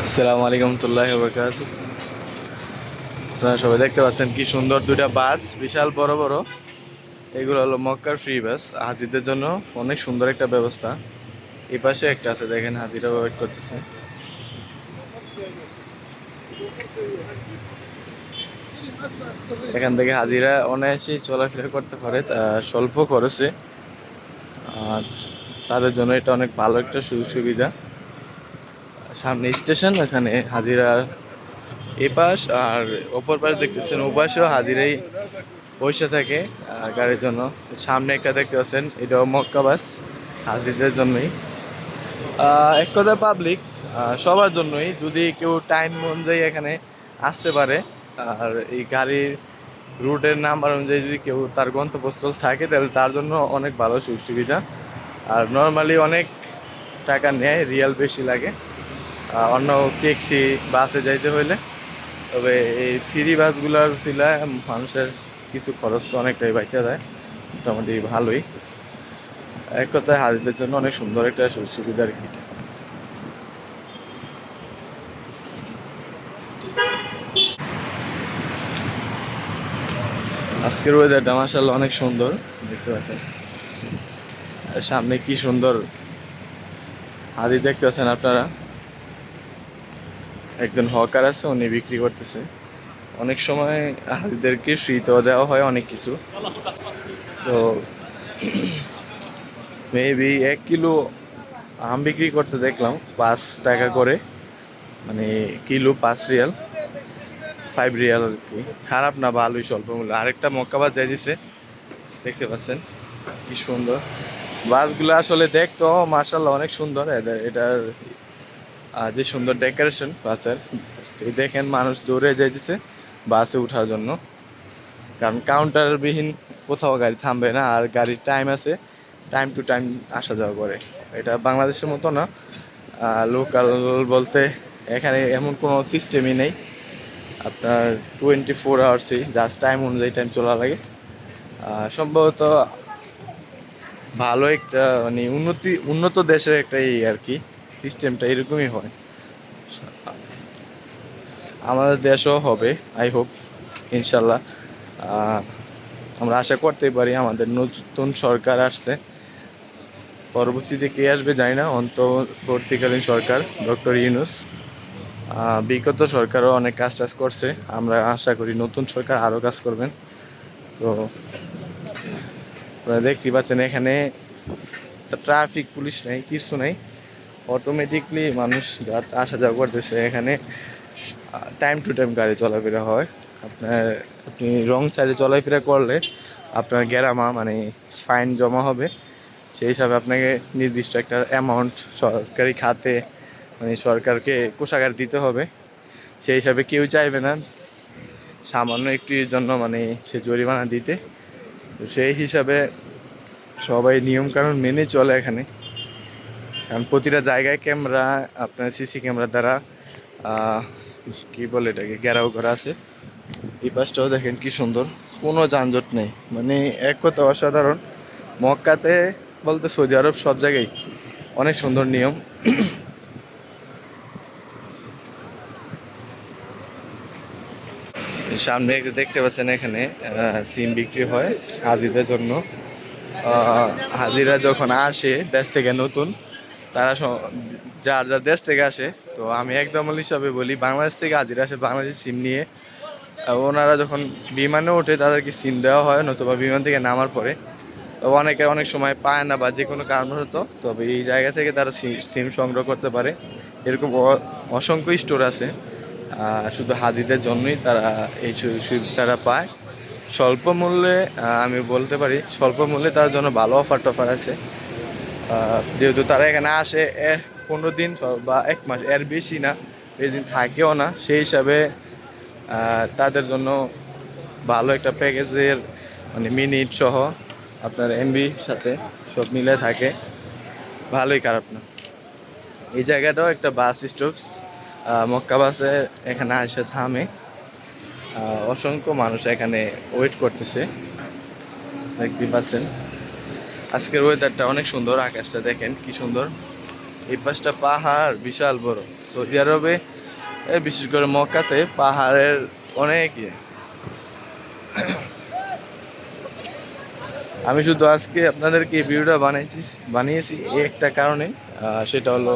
আসসালামু আলাইকুম রহমতুল্লাহি ওয়া বারাকাতুহু। আপনারা সবাই দেখতে পাচ্ছেন কি সুন্দর দুইটা বাস, বিশাল বড় বড়। এগুলো হলো মক্কার ফ্রি বাস হাজিদের জন্য। অনেক সুন্দর একটা ব্যবস্থা। এই পাশে একটা আছে, দেখেন হাজিরা ওয়েট করতেছে। এখান থেকে হাজিরা অনায়াসে চলাফেরা করতে পারে স্বল্প খরচে। আর তাদের জন্য এটা অনেক ভালো একটা সুযোগ সুবিধা। সামনে স্টেশন, এখানে হাজিরা এ পাশ আর অপর পাশ দেখতেছেন, ও পাশেও হাজিরাই বসে থাকে গাড়ির জন্য। সামনে একটা দেখতে পাচ্ছেন, এটাও মক্কা বাস হাজিদের জন্যই। এক কথা পাবলিক সবার জন্যই, যদি কেউ টাইম অনুযায়ী এখানে আসতে পারে আর এই গাড়ির রুটের নাম্বার অনুযায়ী যদি কেউ তার গন্তব্যস্থল থাকে, তাহলে তার জন্য অনেক ভালো সুযোগ সুবিধা। আর নর্মালি অনেক টাকা নেয়, রিয়াল বেশি লাগে অন্য ট্যাক্সি বাসে যাইতে হইলে। তবে এই ফ্রি বাসগুলোর ছিল মানুষের কিছু খরচ তো অনেকটাই বাঁচা যায়, মোটামুটি ভালোই। এক কথায় হাজিদের জন্য অনেক সুন্দর একটা সুযোগ সুবিধা আর কি। আজকের ওয়েদারটা মাশাআল্লাহ অনেক সুন্দর, দেখতে পাচ্ছেন সামনে কি সুন্দর হাজি দেখতে পাচ্ছেন আপনারা। একজন হকার আছে, উনি বিক্রি করতেছে। অনেক সময় হাজিদেরকে ফ্রিতেও দেওয়া হয় অনেক কিছু। তো মেবি 1 কিলো আম বিক্রি করতে দেখলাম 5 টাকা করে, মানে কিলো 5 রিয়াল, 5 রিয়াল আর কি। খারাপ না, ভালোই স্বল্প মূল্য। আরেকটা মক্কাবাস যাই দিছে, দেখতে পাচ্ছেন কি সুন্দর। বাসগুলো আসলে দেখতো মার্শাল্লাহ অনেক সুন্দর। এটার যে সুন্দর ডেকোরেশন বাসের, দেখেন মানুষ দৌড়ে যাইতেছে বাসে ওঠার জন্য। কারণ কাউন্টারবিহীন কোথাও গাড়ি থামবে না, আর গাড়ির টাইম আছে, টাইম টু টাইম আসা যাওয়া করে। এটা বাংলাদেশের মতো না, লোকাল বলতে এখানে এমন কোনো সিস্টেমই নেই। আপনার 24 আওয়ার্সই জাস্ট টাইম অনুযায়ী টাইম চলা লাগে। সম্ভবত ভালো একটা, মানে উন্নত দেশের একটা এই আর কি সিস্টেমটা এরকমই হয়। আমাদের দেশও হবে, আই হোপ, ইনশাল্লাহ। আমরা আশা করতেই পারি। আমাদের নতুন সরকার আসছে, পরবর্তীতে কে আসবে জানি না, অন্তর্বর্তীকালীন সরকার ডক্টর ইউনূস। বিগত সরকারও অনেক কাজ টাজ করছে, আমরা আশা করি নতুন সরকার আরও কাজ করবেন। তো আপনারা দেখতেই পাচ্ছেন এখানে ট্রাফিক পুলিশ নেই, কিছু নেই, অটোমেটিকলি মানুষ আসা যাওয়া করতেছে। এখানে টাইম টু টাইম গাড়ি চলাফেরা হয়। আপনি রং সাইডে চলাফেরা করলে আপনার গেরামা, মানে ফাইন জমা হবে। সেই হিসাবে আপনাকে নির্দিষ্ট একটা অ্যামাউন্ট সরকারি খাতে, মানে সরকারকে কোষাগার দিতে হবে। সেই হিসাবে কেউ চাইবে না সামান্য একটির জন্য মানে সে জরিমানা দিতে। তো সেই হিসাবে সবাই নিয়মকানুন মেনে চলে এখানে। কারণ প্রতিটা জায়গায় ক্যামেরা, আপনার সিসি ক্যামেরা দ্বারা কি বলে এটাকে ঘেরাও করা আছে। এই পাশটাও দেখেন কি সুন্দর, কোনো যানজট নেই, মানে এক কথা অসাধারণ। মক্কাতে বলতে সৌদি আরব সব জায়গায় অনেক সুন্দর নিয়ম। সামনে একটা দেখতে পাচ্ছেন, এখানে সিম বিক্রি হয় হাজিদের জন্য। হাজিরা যখন আসে দেশ থেকে নতুন, তারা যার যার দেশ থেকে আসে, তো আমি একদম হিসাবে বলি, বাংলাদেশ থেকে হাজিরা আসে বাংলাদেশি সিম নিয়ে। ওনারা যখন বিমানে ওঠে তাদেরকে সিম দেওয়া হয়, নতুবা বিমান থেকে নামার পরে অনেকে অনেক সময় পায় না বা যে কোনো কারণ হতো, তবে এই জায়গা থেকে তারা সিম সংগ্রহ করতে পারে। এরকম অসংখ্য স্টোর আছে, শুধু হাজিদের জন্যই তারা এই সুবিধাটা পায় স্বল্প মূল্যে। আমি বলতে পারি স্বল্প মূল্যে তার জন্য ভালো অফার টফার আছে। যেহেতু তারা এখানে আসে 15 দিন বা 1 মাস, এর বেশি না, বেশি দিন থাকেও না, সেই হিসাবে তাদের জন্য ভালো একটা প্যাকেজের, মানে মিনিট সহ আপনার এমবি সাথে সব মিলে থাকে, ভালোই, খারাপ না। এই জায়গাটাও একটা বাস স্টপ, মক্কা বাসে এখানে এসে থামে। অসংখ্য মানুষ এখানে ওয়েট করতেছে, দেখতে পাচ্ছেন। আজকের ওয়েদারটা অনেক সুন্দর, আকাশটা দেখেন কি সুন্দর। এই পাশটা পাহাড় বিশাল বড়। সৌদি আরবে বিশেষ করে মক্কাতে পাহাড়ের অনেক আমি শুধু আজকে আপনাদেরকে এই ভিডিওটা বানিয়েছি এই একটা কারণে, সেটা হলো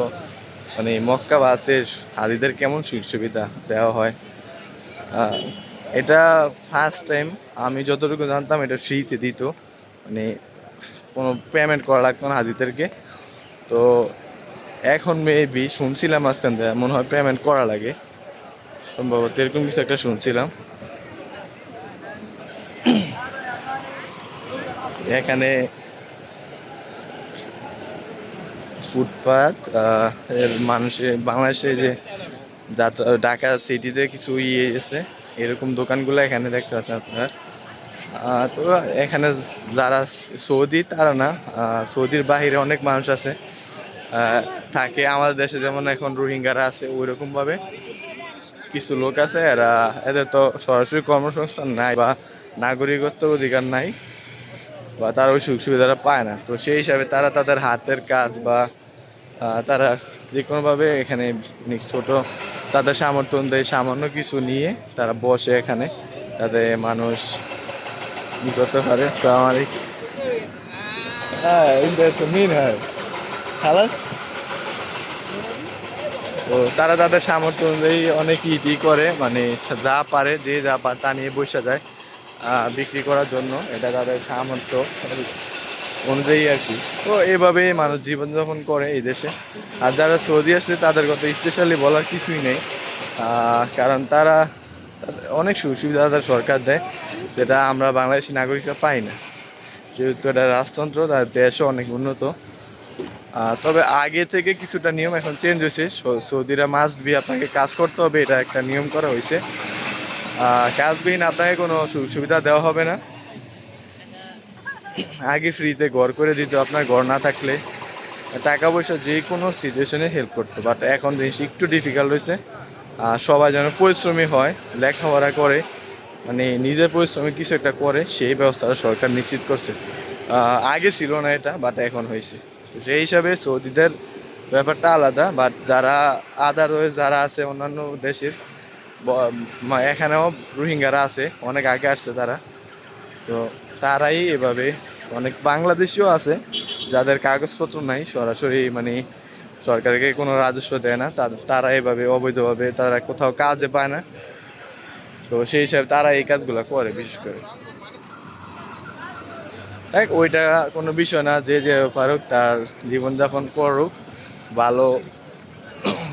মানে মক্কা বাসের হাজিদের কেমন সুযোগ সুবিধা দেওয়া হয়। এটা ফার্স্ট টাইম, আমি যতটুকু জানতাম এটা ফ্রিতে দিত, মানে কোনো পেমেন্ট করা লাগতো না হাজিদেরকে। তো এখন মেবি শুনছিলাম আজকাল মনে হয় পেমেন্ট করা লাগে, সম্ভবত এরকম কিছু একটা শুনছিলাম। এখানে ফুটপাত এর মানুষে বাংলাদেশে যে ঢাকা সিটিতে কিছু এসে এরকম দোকানগুলো এখানে দেখতে পাচ্ছেন আপনার। তো এখানে যারা সৌদি তারা না, সৌদির বাহিরে অনেক মানুষ আছে থাকে। আমাদের দেশে যেমন এখন রোহিঙ্গারা আছে ওই রকমভাবে কিছু লোক আছে, এদের তো সরাসরি কর্মসংস্থান নাই বা নাগরিকত্ব অধিকার নাই, বা তারা ওই সুযোগ সুবিধাটা পায় না। তো সেই হিসাবে তারা তাদের হাতের কাজ বা তারা যে কোনোভাবে এখানে ছোট তাদের সামর্থ্য অনুযায়ী সামান্য কিছু নিয়ে তারা বসে এখানে, যাতে মানুষ ই করতে পারে। খালাস। তো তারা তাদের সামর্থ্য অনুযায়ী অনেক ইটি করে, মানে যা পারে যে যা পারে তা নিয়ে বসে যায় বিক্রি করার জন্য। এটা তাদের সামর্থ্য অনুযায়ী আর কি। তো এইভাবেই মানুষ জীবনযাপন করে এই দেশে। আর যারা সৌদি আসছে তাদের কথা স্পেশালি বলার কিছুই নেই, কারণ তারা অনেক সুযোগ সুবিধা তাদের সরকার দেয়, যেটা আমরা বাংলাদেশি নাগরিকরা পাই না। যেহেতু এটা রাজতন্ত্র, তার দেশও অনেক উন্নত। তবে আগে থেকে কিছুটা নিয়ম এখন চেঞ্জ হয়েছে। সৌদিরা মাস্ট বি আপনাকে কাজ করতে হবে, এটা একটা নিয়ম করা হয়েছে। কাজবিহীন আপনাকে কোনো সুযোগ সুবিধা দেওয়া হবে না। আগে ফ্রিতে ঘর করে দিত, আপনার ঘর না থাকলে টাকা পয়সা যে কোনো সিচুয়েশনে হেল্প করতো। বাট এখন জিনিস একটু ডিফিকাল্ট হয়েছে। সবাই যেন পরিশ্রমী হয়, লেখাপড়া করে, মানে নিজের পরিশ্রমী কিছু একটা করে, সেই ব্যবস্থাটা সরকার নিশ্চিত করছে। আগে ছিল না এটা, বাট এখন হয়েছে। তো সেই হিসাবে সৌদিদের ব্যাপারটা আলাদা। বাট যারা আদারওয়াইজ যারা আছে অন্যান্য দেশের, এখানেও রোহিঙ্গারা আছে, অনেক আগে আসছে তারা। তো তারাই এভাবে, অনেক বাংলাদেশিও আছে যাদের কাগজপত্র নাই, সরাসরি মানে সরকারকে কোনো রাজস্ব দেয় না, তারা এভাবে অবৈধভাবে তারা কোথাও কাজে পায় না। তো সেই হিসাবে তারা এই কাজগুলো করে বিশেষ করে। দেখ ওইটা কোনো বিষয় না, যে যে পারুক তার জীবনযাপন করুক, ভালো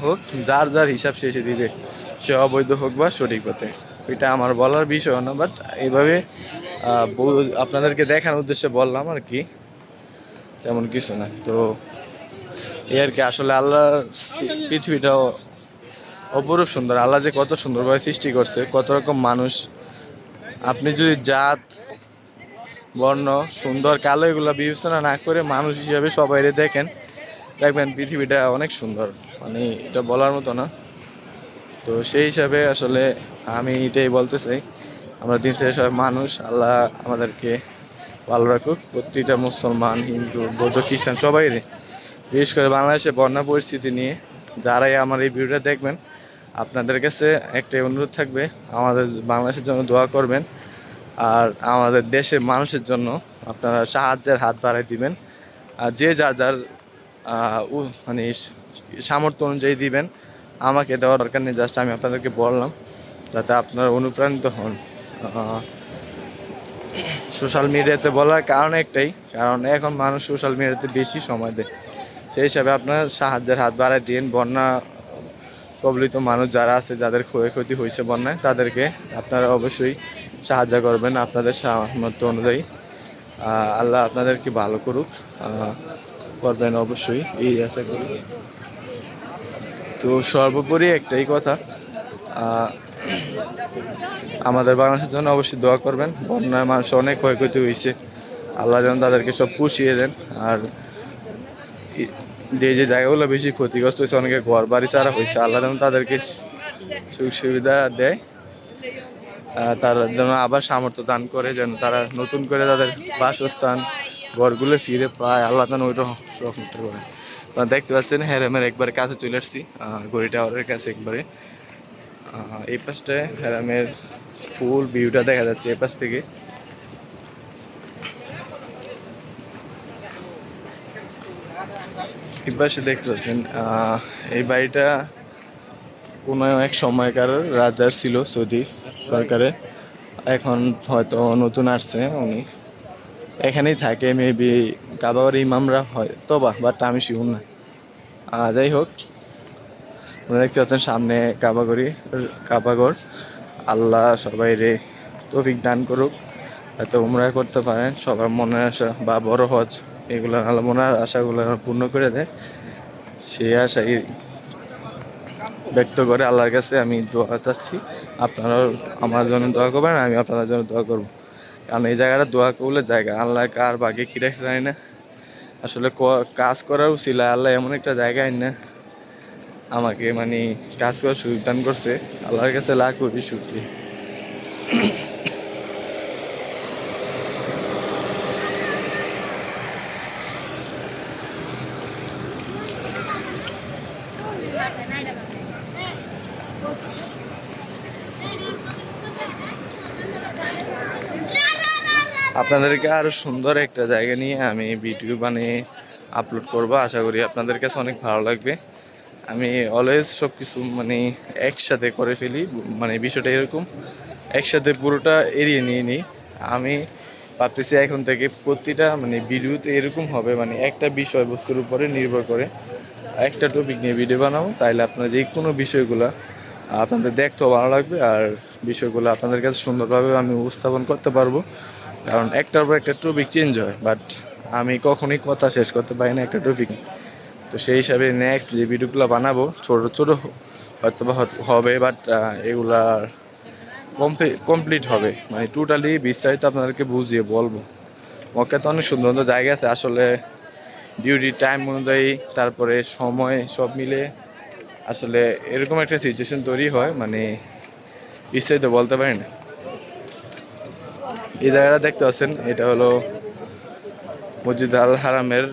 হোক, যার যার হিসাব শেষে দিবে, সে অবৈধ হোক বা সঠিক পথে, ওইটা আমার বলার বিষয় না। বাট এইভাবে আপনাদেরকে দেখানোর উদ্দেশ্যে বললাম আর কি, তেমন কিছু না। তো এই আর কি। আসলে আল্লাহ পৃথিবীটাও অপরূপ সুন্দর, আল্লাহ যে কত সুন্দরভাবে সৃষ্টি করছে, কত রকম মানুষ। আপনি যদি জাত বর্ণ সুন্দর কালো এগুলো বিবেচনা না করে মানুষ হিসাবে সবাই দেখেন, দেখবেন পৃথিবীটা অনেক সুন্দর, মানে এটা বলার মতো না। তো সেই হিসাবে আসলে আমি এটাই বলতে চাই, আমরা দিন শেষে সবাই মানুষ, আল্লাহ আমাদেরকে ভালো রাখুক। প্রতিটা মুসলমান, হিন্দু, বৌদ্ধ, খ্রিস্টান সবাই, বিশেষ করে বাংলাদেশে বন্যা পরিস্থিতি নিয়ে যারাই আমার এই ভিডিওটা দেখবেন, আপনাদের কাছে একটাই অনুরোধ থাকবে, আমাদের বাংলাদেশের জন্য দোয়া করবেন। আর আমাদের দেশের মানুষের জন্য আপনারা সাহায্যের হাত বাড়াই দিবেন। আর যে যার যার মানে সামর্থ্য অনুযায়ী দিবেন, আমাকে দেওয়ার দরকার নেই, জাস্ট আমি আপনাদেরকে বললাম যাতে আপনারা অনুপ্রাণিত হন। সোশ্যাল মিডিয়াতে বলার কারণ একটাই, কারণ এখন মানুষ সোশ্যাল মিডিয়াতে বেশি সময় দেয়। সেই হিসাবে আপনার সাহায্যের হাত বাড়াই দিন। বন্যা কবলিত মানুষ যারা আছে, যাদের ক্ষয়ক্ষতি হয়েছে বন্যায়, তাদেরকে আপনারা অবশ্যই সাহায্য করবেন আপনাদের সামর্থ্য অনুযায়ী। আল্লাহ আপনাদেরকে ভালো করুক, করবেন অবশ্যই, এই আশা করি। তো সর্বোপরি একটাই কথা, আমাদের বাংলাদেশের জন্য অবশ্যই দোয়া করবেন। বন্যায় মানুষ অনেক ক্ষয়ক্ষতি হয়েছে, আল্লাহ যেন তাদেরকে সব পুষিয়ে দেন। আর যে যে জায়গাগুলো বেশি ক্ষতিগ্রস্ত হয়েছে, অনেকে ঘর বাড়ি ছাড়া হয়েছে, আল্লাহ যেন তাদেরকে সুযোগ সুবিধা দেয়, তারা যেন আবার সামর্থ্য দান করে, যেন তারা নতুন করে তাদের বাসস্থান ঘরগুলো ফিরে পায়, আল্লাহ যেন ওইটা রকম করে। আপনারা দেখতে পাচ্ছেন হ্যারামের একবারে কাছে চলে আসছি, গড়ি টাওয়ারের কাছে একবারে। এই পাশটায় হ্যারামের ফুল ভিউটা দেখা যাচ্ছে এই পাশ থেকে। এই পাশে দেখতে পাচ্ছেন এই বাড়িটা কোনো এক সময়কার রাজার ছিল সৌদি সরকারের, এখন হয়তো নতুন আসছে উনি, এখানেই থাকে মেবি কাবাগর ইমামরা হয় তো, বাট আমি শিউর না। যাই হোক, আপনারা দেখতে পাচ্ছেন সামনে কাবাগর। আল্লাহ সবাই রে তৌফিক দান করুক, হয়তো উমরা করতে পারেন, সবার মনের আশা বা বড় হজ এগুলো আল্লাহ মনের আশাগুলো পূর্ণ করে দেয়। সেই আশাই ব্যক্ত করে আল্লাহর কাছে আমি দোয়া চাচ্ছি। আপনারাও আমার জন্য দোয়া করবেন, আমি আপনাদের জন্য দোয়া করব। কারণ এই জায়গাটা দোয়া কবুলের জায়গা, আল্লাহ কার ভাগ্যে কি রাখতে জানি না। আসলে কাজ করার ছিল আল্লাহ এমন একটা জায়গায় না আমাকে মানে কাজ করার সুযোগ দান করছে, আল্লাহর কাছে লাখ কোটি শুকরিয়া। আপনাদেরকে আরো সুন্দর একটা জায়গা নিয়ে আমি ভিডিও বানিয়ে আপলোড করব, আশা করি আপনাদের কাছে অনেক ভালো লাগবে। আমি অলওয়েজ সব কিছু মানে একসাথে করে ফেলি, মানে বিষয়টা এরকম একসাথে পুরোটা এড়িয়ে নিয়ে নিই। আমি ভাবতেছি এখন থেকে প্রতিটা মানে ভিডিওতে এরকম হবে, মানে একটা বিষয়বস্তুর উপরে নির্ভর করে একটা টপিক নিয়ে ভিডিও বানাবো, তাইলে আপনার যে কোনো বিষয়গুলো আপনাদের দেখতেও ভালো লাগবে, আর বিষয়গুলো আপনাদের কাছে সুন্দরভাবে আমি উপস্থাপন করতে পারবো। কারণ একটার পর একটা টপিক চেঞ্জ হয়, বাট আমি কখনোই কথা শেষ করতে পারি না একটা টপিক। তো সেই হিসাবে নেক্সট যে ভিডিওগুলো বানাবো ছোটো ছোটো হয়তো বা হবে, বাট এগুলা কমপ্লিট হবে, মানে টোটালি বিস্তারিত আপনাদেরকে বুঝিয়ে বলবো। মক্কাতে অনেক সুন্দর সুন্দর জায়গা আছে আসলে, ডিউটি টাইম অনুযায়ী তারপরে সময় সব মিলে আসলে এরকম একটা সিচুয়েশন তৈরি হয়, মানে বিস্তারিত বলতে পারি না। এই জায়গাটা দেখতে পাচ্ছেন, এটা হলো মসজিদ আল হারামের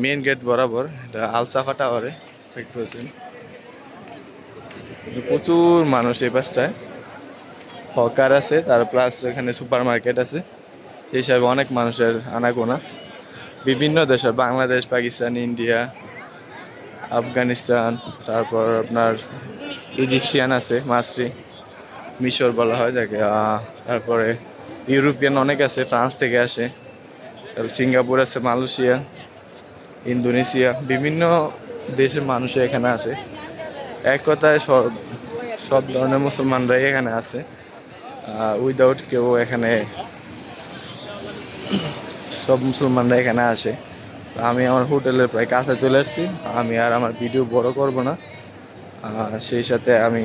মেইন গেট বরাবর, এটা আল সাফা টাওয়ারে দেখতে পাচ্ছেন। প্রচুর মানুষ এই পাশটায়, হকার আছে, তার প্লাস এখানে সুপার মার্কেট আছে, সেই হিসাবে অনেক মানুষের আনাগোনা বিভিন্ন দেশের, বাংলাদেশ, পাকিস্তান, ইন্ডিয়া, আফগানিস্তান, তারপর আপনার ইজিপশিয়ান আছে, মাসরি, মিশর বলা হয় যাকে, তারপরে ইউরোপিয়ান অনেক আছে, ফ্রান্স থেকে আসে, তারপর সিঙ্গাপুর আছে, মালয়েশিয়া, ইন্দোনেশিয়া, বিভিন্ন দেশের মানুষ এখানে আসে। এক কথায় সব ধরনের মুসলমানরাই এখানে আছে, উইদাউট কেউ এখানে, সব মুসলমানরা এখানে আসে। আমি আমার হোটেলের প্রায় কাছে চলে আসছি, আমি আর আমার ভিডিও বড় করব না, সেই সাথে আমি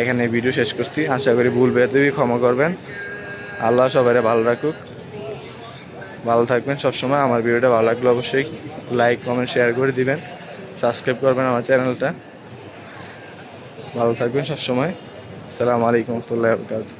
এখানে ভিডিও শেষ করছি। আশা করি ভুল বেয়াদবি ক্ষমা করবেন। আল্লাহ সবাই ভালো রাখুক, ভালো থাকবেন সবসময়। আমার ভিডিওটা ভালো লাগলে অবশ্যই লাইক কমেন্ট শেয়ার করে দিবেন, সাবস্ক্রাইব করবেন আমার চ্যানেলটা। ভালো থাকবেন সবসময়। আসসালামু আলাইকুম ওয়া রাহমাতুল্লাহি ওয়া বারাকাতুহু।